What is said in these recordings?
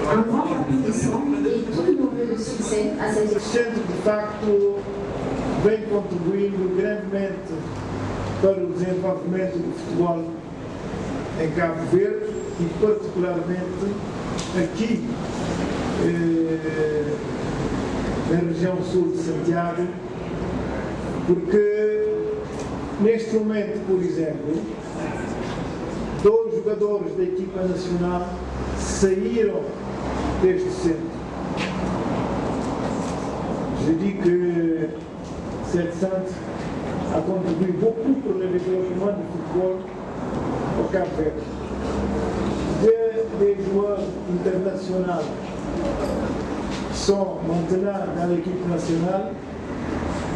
un grand applaudissement et tout nos voeux de succès à cette équipe. O centro, de facto, vem contribuindo grandemente para o desenvolvimento do futebol em Cabo Verde e, particularmente, aqui na região sul de Santiago, porque neste momento, por exemplo, 2 jogadores da equipa nacional saíram deste centro. Je dis que cette centre a contribué beaucoup pour le développement du football au Cap Vert. Des joueurs internationaux sont maintenant dans l'équipe nationale.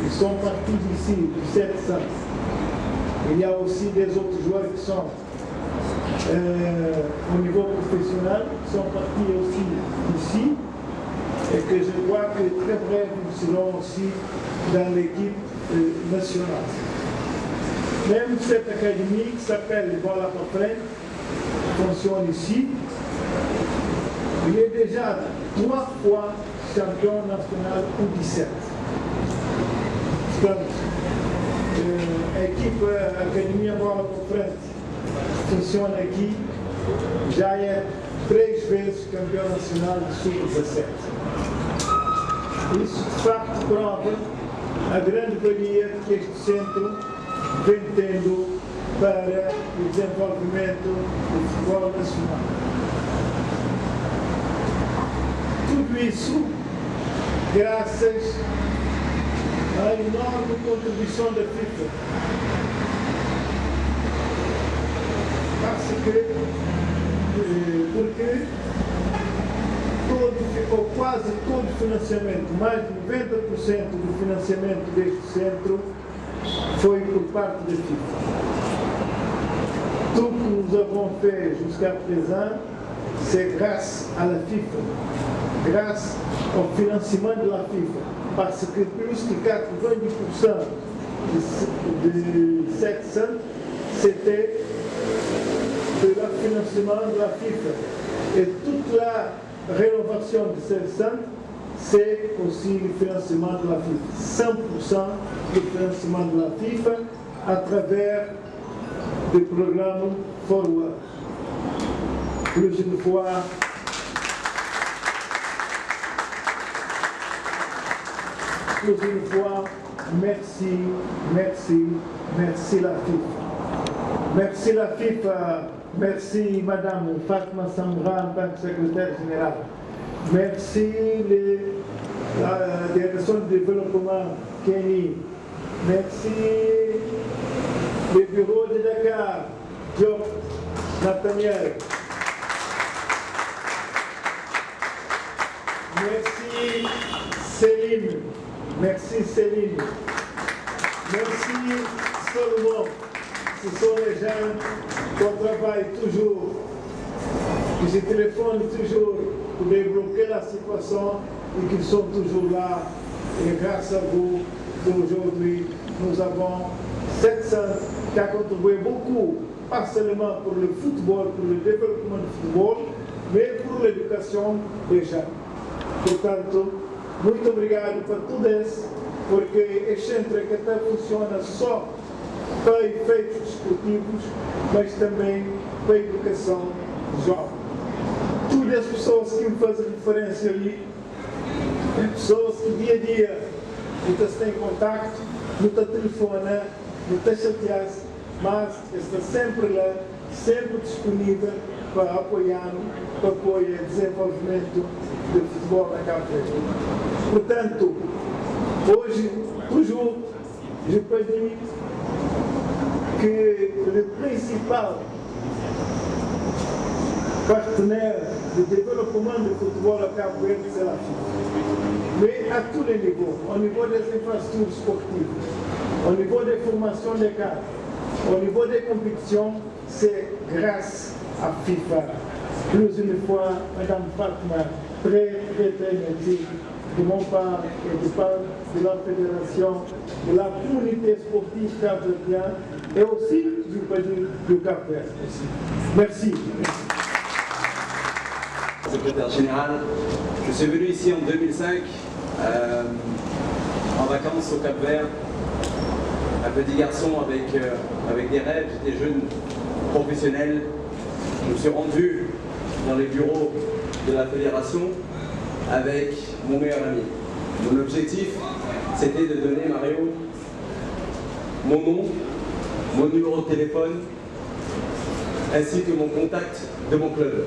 Ils sont partis d'ici, du 700. Il y a aussi des autres joueurs qui sont au niveau professionnel, qui sont partis aussi d'ici. Et que je crois que très bref, nous serons aussi dans l'équipe nationale. Même cette académie qui s'appelle Bola para Frente, fonctionne ici. Il est déjà 3 fois champion national U17. Portanto, a equipa Academia Bola para Frente funciona aqui, já é 3 vezes campeão nacional de Sub-17. Isso, de facto, prova a grande valia que este centro vem tendo para o desenvolvimento do futebol nacional. Tudo isso graças à enorme contribuição da FIFA. Porque ou quase todo o financiamento, mais de 90% do financiamento deste centro foi por parte da FIFA. Tout que nous avons fait jusqu'à présent, c'est grâce à la FIFA, grâce au financement de la FIFA, parce que plus de 90% de cette somme, c'était le financement de la FIFA. Et toute la rénovation de cette somme, c'est aussi le financement de la FIFA. 100% du financement de la FIFA à travers des programmes Forward. Plus une fois, merci, merci, merci la FIFA. Merci la FIFA, merci Madame Fatma Samra en tant que secrétaire générale. Merci la direction de développement Kenny. Merci le bureau de Dakar, Diop, Nathaniel. Merci Céline. Merci Céline. Merci Solomon. Ce sont les gens qu'on travaille toujours, qui se téléphonent toujours pour débloquer la situation et qui sont toujours là. Et grâce à vous, aujourd'hui, nous avons cette centre qui a contribué beaucoup, pas seulement pour le football, pour le développement du football, mais pour l'éducation des gens. Portanto, muito obrigado por tudo isso, porque este centro que até funciona só para efeitos desportivos, mas também para a educação jovem. Todas as pessoas que me fazem referência ali, pessoas que dia a dia não se têm contacto, não te telefona, não te chatear, mas está sempre lá, sempre disponível para apoiar o desenvolvimento do futebol na Cabo Verde. Portanto, hoje, toujours, je peux dire que le principal partenaire de développement du football à Cabo Verde, c'est la FIFA. Mais à tous les niveaux, au niveau des infrastructures sportives, au niveau des formations des cadres, au niveau des compétitions, c'est grâce à FIFA. Plus une fois, Madame Fatma, très merci de mon part et de part de la fédération, de la communauté sportive capverdienne et aussi du pays du Cap-Vert. Merci. secrétaire général. Je suis venu ici en 2005 en vacances au Cap-Vert. Un petit garçon avec des rêves, j'étais jeune professionnel. Je me suis rendu dans les bureaux de la fédération avec mon meilleur ami. Mon objectif, c'était de donner Mario mon nom, mon numéro de téléphone, ainsi que mon contact de mon club.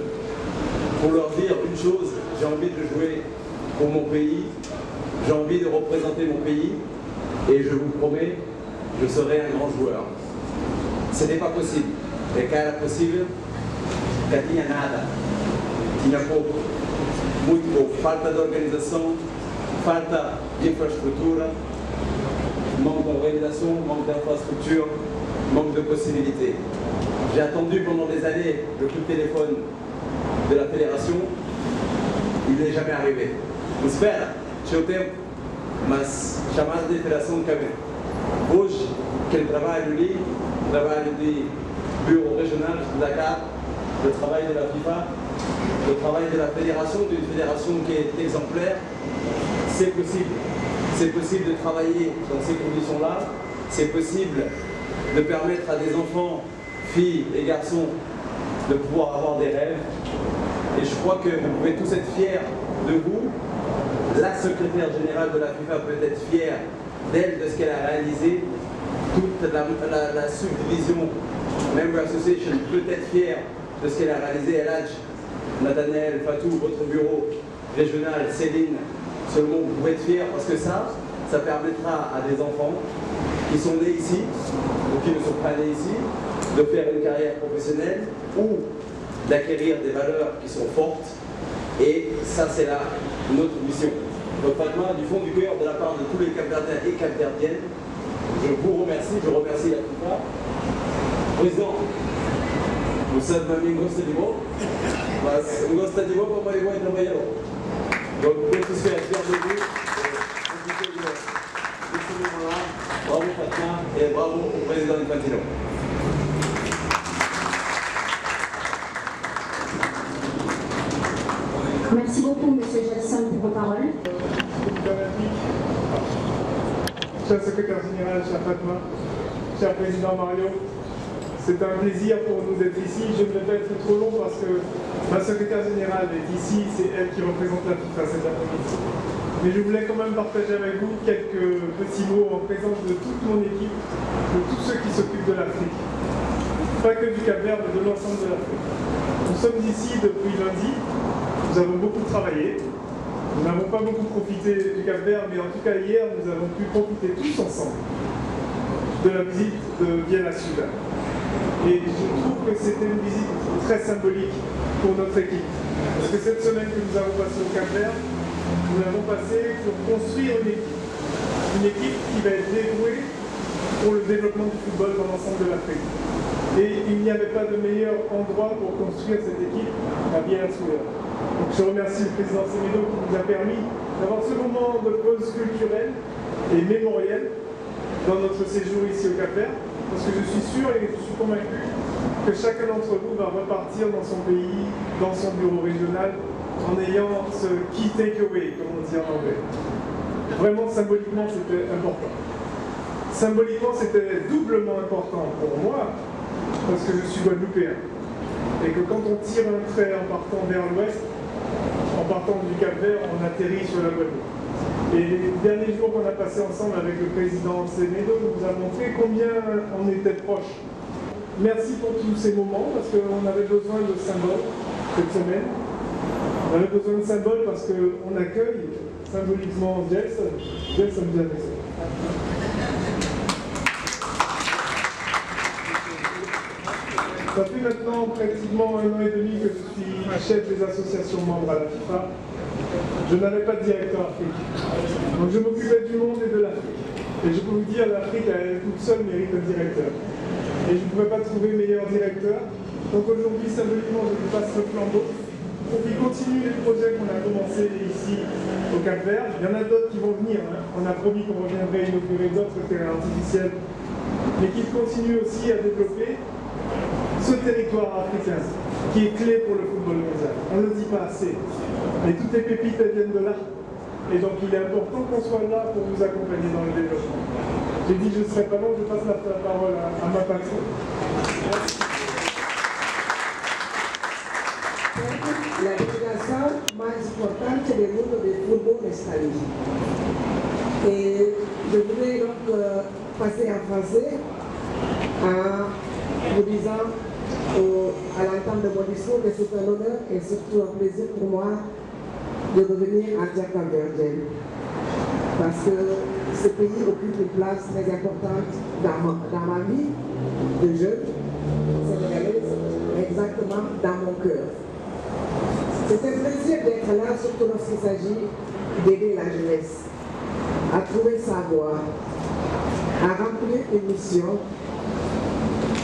Pour leur dire une chose, j'ai envie de jouer pour mon pays, j'ai envie de représenter mon pays, et je vous promets, je serai un grand joueur. Ce n'est pas possible. Et quand c'est possible, que tinha nada, tinha pouco, muito pouco. Falta de organização, falta de infraestrutura, manque d'organisation, manque d'infrastructure, manque de possibilités. J'ai attendu pendant des années le coup de téléphone de la fédération, il n'est jamais arrivé. Espera, tinha o tempo, mas chamada de federação de Cabo. Hoje, aquele trabalho ali, trabalho de bureau régional de Dakar, le travail de la FIFA, le travail de la fédération, d'une fédération qui est exemplaire, c'est possible. C'est possible de travailler dans ces conditions-là, c'est possible de permettre à des enfants, filles et garçons de pouvoir avoir des rêves. Et je crois que vous pouvez tous être fiers de vous. La secrétaire générale de la FIFA peut être fière d'elle, de ce qu'elle a réalisé. Toute la subdivision Member Association peut être fière de ce qu'elle a réalisé. Eladj, Nathanaël, Fatou, votre bureau régional, Céline, seulement vous pouvez être fiers parce que ça permettra à des enfants qui sont nés ici ou qui ne sont pas nés ici de faire une carrière professionnelle ou d'acquérir des valeurs qui sont fortes. Et ça, c'est là notre mission. Donc Fatma, du fond du cœur, de la part de tous les Capverdiens et Capverdiennes, je vous remercie, je remercie la FIFA. Président, vous savez même gosta de vous, mas gosta de vous pour moi et trabalhar. Donc, pour tous ceux qui sont fiers de vous, bravo Fatma et bravo au président Infantino. Merci beaucoup, M. Gelson, pour vos paroles. Cher secrétaire général, cher Fatma, cher président Mario, c'est un plaisir pour nous d'être ici. Je ne vais pas être trop long parce que ma secrétaire générale est ici, c'est elle qui représente la FIFA cet après-midi. Mais je voulais quand même partager avec vous quelques petits mots en présence de toute mon équipe, de tous ceux qui s'occupent de l'Afrique. Pas que du Cap-Vert, mais de l'ensemble de l'Afrique. Nous sommes ici depuis lundi, nous avons beaucoup travaillé, nous n'avons pas beaucoup profité du Cap-Vert, mais en tout cas hier, nous avons pu profiter tous ensemble de la visite de Vienne à Sud. Et je trouve que c'était une visite très symbolique pour notre équipe. Parce que cette semaine que nous avons passée au Cap-Vert, nous l'avons passée pour construire une équipe. Une équipe qui va être dévouée pour le développement du football dans l'ensemble de l'Afrique. Et il n'y avait pas de meilleur endroit pour construire cette équipe qu'à Vienne-à-Sud. Donc je remercie le président Semedo qui nous a permis d'avoir ce moment de pause culturelle et mémorielle dans notre séjour ici au Cap-Vert. Parce que je suis sûr et je suis convaincu que chacun d'entre vous va repartir dans son pays, dans son bureau régional, en ayant ce key takeaway, comme on dit en anglais. Vraiment, symboliquement, c'était important. Symboliquement, c'était doublement important pour moi, parce que je suis guadeloupéen. Et que quand on tire un trait en partant vers l'ouest, en partant du Cap-Vert, on atterrit sur la Guadeloupe. Et les derniers jours qu'on a passés ensemble avec le président Semedo nous a montré combien on était proches. Merci pour tous ces moments, parce qu'on avait besoin de symboles cette semaine. On avait besoin de symboles parce qu'on accueille symboliquement Gelson. Gelson bien fait. Ça fait maintenant pratiquement 1 an et demi que je suis chef des associations membres à la FIFA. Je n'avais pas de directeur Afrique. Donc je m'occupais du monde et de l'Afrique. Et je peux vous dire, l'Afrique à elle toute seule mérite un directeur. Et je ne pouvais pas trouver meilleur directeur. Donc aujourd'hui, symboliquement, je vous passe le flambeau pour qu'il continue les projets qu'on a commencés ici au Cap-Vert. Il y en a d'autres qui vont venir. On a promis qu'on reviendrait inaugurer d'autres terrains artificiels. Mais qu'il continue aussi à développer ce territoire africain. qui est clé pour le football mondial. On ne le dit pas assez. Et toutes les pépites, elles viennent de là. Et donc il est important qu'on soit là pour vous accompagner dans le développement. J'ai dit que je ne serai pas long, je passe la parole à ma patron. Merci. La délégation más importante del mundo del fútbol está allí. Et je voudrais donc passer en français en vous disant à l'entente de mon discours que c'est un honneur et surtout un plaisir pour moi de revenir en terre capverdienne. Parce que ce pays occupe une place très importante dans ma vie de jeune sénégalaise, exactement dans mon cœur. C'est un plaisir d'être là, surtout lorsqu'il s'agit d'aider la jeunesse à trouver sa voie, à remplir une mission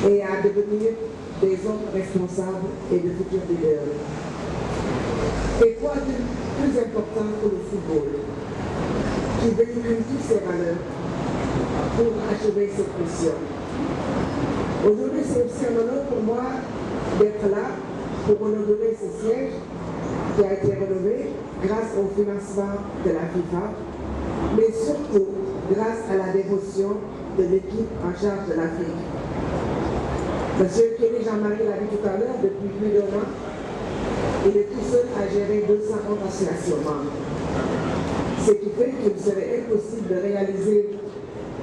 et à devenir des hommes responsables et de futurs leaders. Et quoi de plus important que le football, qui véhicule toutes ses valeurs pour achever cette mission. Aujourd'hui, c'est aussi un honneur pour moi d'être là pour honorer ce siège qui a été rénové grâce au financement de la FIFA, mais surtout grâce à la dévotion de l'équipe en charge de l'Afrique. Monsieur Kelly Jean-Marie l'a dit tout à l'heure, depuis plus d'un an, il est tout seul à gérer 211 associations membres. Ce qui fait qu'il serait impossible de réaliser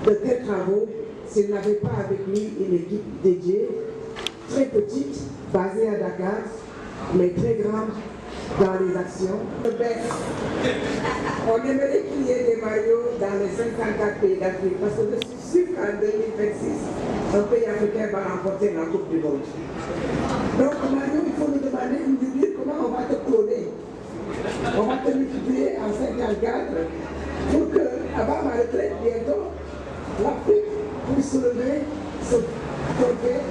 de tels travaux s'il n'avait pas avec lui une équipe dédiée, très petite, basée à Dakar, mais très grande dans les actions. On aimerait qu'il y ait des maillots dans les 54 pays d'Afrique, parce que je suis sûr qu'en 2026, un pays africain va remporter la Coupe du Monde. Donc Mario, il faut nous demander, nous dire comment on va te cloner. On va te multiplier en 54 pour que, avant ma retraite bientôt, l'Afrique puisse soulever ce trophée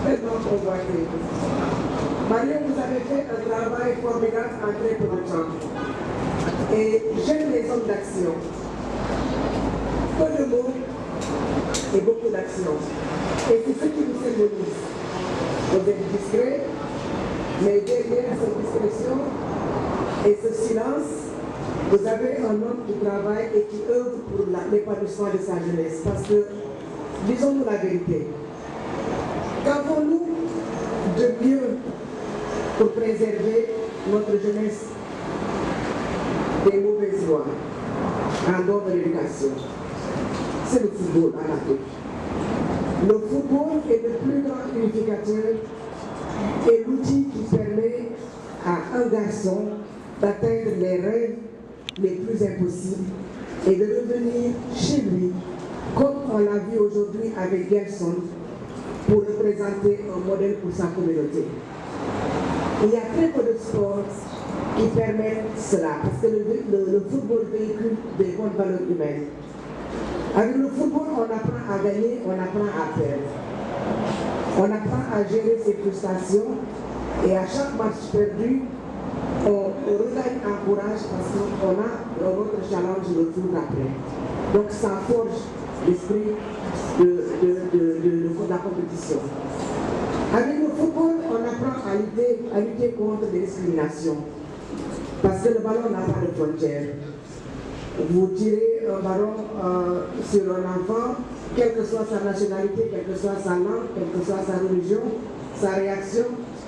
tellement convoité. Mario, vous avez fait un travail formidable en très peu de temps. Et j'aime les hommes d'action. Peu de mots et beaucoup d'action. Et c'est ce qui nous symbolise. Vous êtes discret, mais derrière cette discrétion et ce silence, vous avez un homme qui travaille et qui œuvre pour l'épanouissement de sa jeunesse. Parce que, disons-nous la vérité, qu'avons-nous de mieux pour préserver notre jeunesse des mauvaises lois en dehors de l'éducation? C'est le football en Afrique. Le football est le plus grand unificateur et l'outil qui permet à un garçon d'atteindre les rêves les plus impossibles et de revenir chez lui, comme on l'a vu aujourd'hui avec Gerson, pour représenter un modèle pour sa communauté. Il y a très peu de sports qui permettent cela, parce que le football véhicule des bonnes valeurs humaines. Avec le football, on apprend à gagner, on apprend à perdre. On apprend à gérer ses frustrations et à chaque match perdu, on regagne en courage parce qu'on a un autre challenge le tour d'après. Donc ça forge l'esprit de la compétition. Avec le football, on apprend à lutter contre les discriminations. Parce que le ballon n'a pas de frontières. Vous tirez un ballon sur un enfant, quelle que soit sa nationalité, quelle que soit sa langue, quelle que soit sa religion, sa réaction,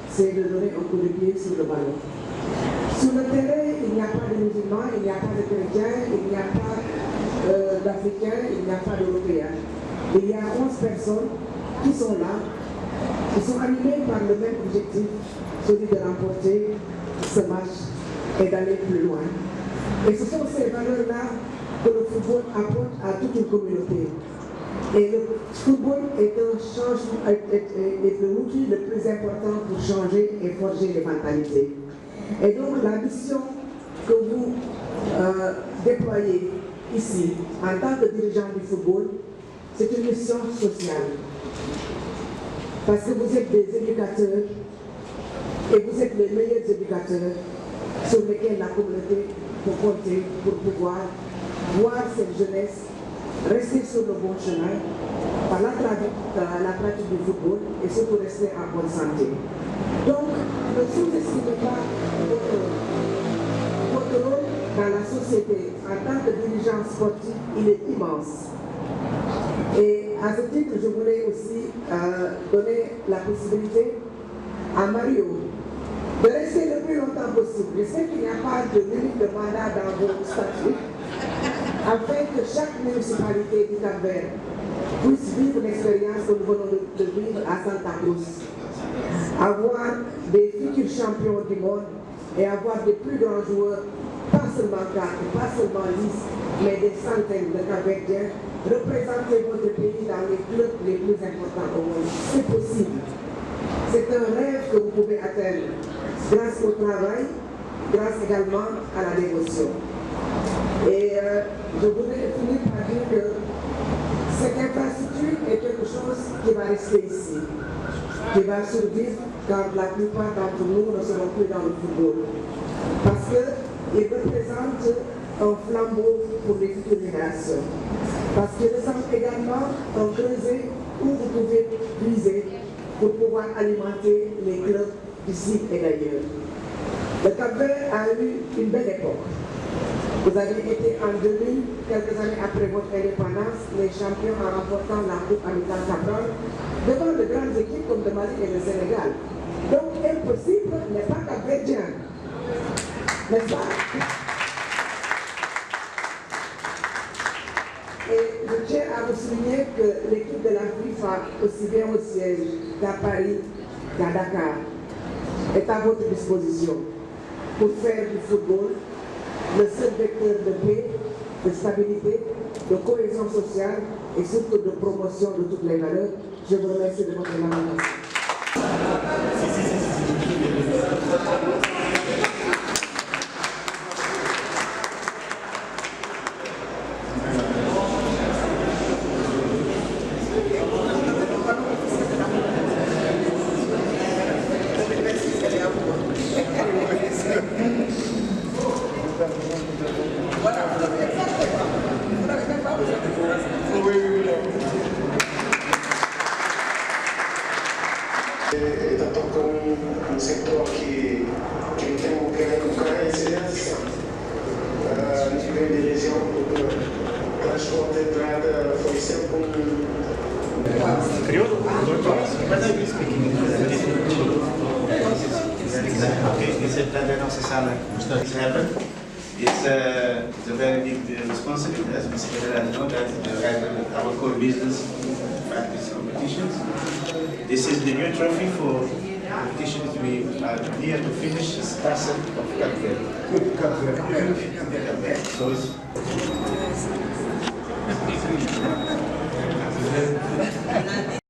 c'est de donner un coup de pied sur le ballon. Sur le terrain, il n'y a pas de musulmans, il n'y a pas de chrétiens, il n'y a pas d'Africains, il n'y a pas d'Européens. Il y a 11 personnes qui sont là, qui sont animées par le même objectif, celui de remporter ce match et d'aller plus loin. Et ce sont ces valeurs-là que le football apporte à toute une communauté. Et le football est l'outil le plus important pour changer et forger les mentalités. Et donc la mission que vous déployez ici, en tant que dirigeant du football, c'est une mission sociale. Parce que vous êtes des éducateurs et vous êtes les meilleurs éducateurs sur lesquels la communauté peut compter pour pouvoir voir cette jeunesse rester sur le bon chemin par la pratique du football et surtout rester en bonne santé. Donc, ne sous-estimez pas votre rôle dans la société en tant que dirigeant sportif, il est immense. Et à ce titre, je voulais aussi donner la possibilité à Mario de rester le plus longtemps possible. Je sais qu'il n'y a pas de limite de mandat dans vos statuts, afin que chaque municipalité du Cap-Vert puisse vivre l'expérience que nous venons de vivre à Santa Cruz. Avoir des futurs champions du monde et avoir des plus grands joueurs, pas seulement 4, pas seulement 10, mais des centaines de Cap-Verdiens, représenter votre pays dans les clubs les plus importants au monde. C'est possible. C'est un rêve que vous pouvez atteindre grâce au travail, grâce également à la dévotion. Et je voudrais finir par dire que cette infrastructure est quelque chose qui va rester ici, qui va survivre quand la plupart d'entre nous ne seront plus dans le football. Parce qu'il représente un flambeau pour les futures générations. Parce qu'il représente également un creuset où vous pouvez puiser pour pouvoir alimenter les clubs d'ici et d'ailleurs. Le Cap-Vert a eu une belle époque. Vous avez été en 2000, quelques années après votre indépendance, les champions en remportant la Coupe Amicale Cabral devant de grandes équipes comme le Mali et le Sénégal. Donc, impossible n'est pas cap-verdien. N'est-ce pas? Et je tiens à vous souligner que l'équipe de la FIFA, aussi bien au siège qu'à Paris, qu'à Dakar, est à votre disposition pour faire du football le seul vecteur de paix, de stabilité, de cohésion sociale et surtout de promotion de toutes les valeurs. Je vous remercie de votre attention. Tanto com um setor que tem uma grande incidência no nível de região, o transporte de entrada foi sempre Okay, he said that it's happened. It's a very big responsibility, as Mr. Pereira knows, that our core business practice competitions. This is the new trophy for competitions we are here to finish the Stasa of Cap-Vert. So it's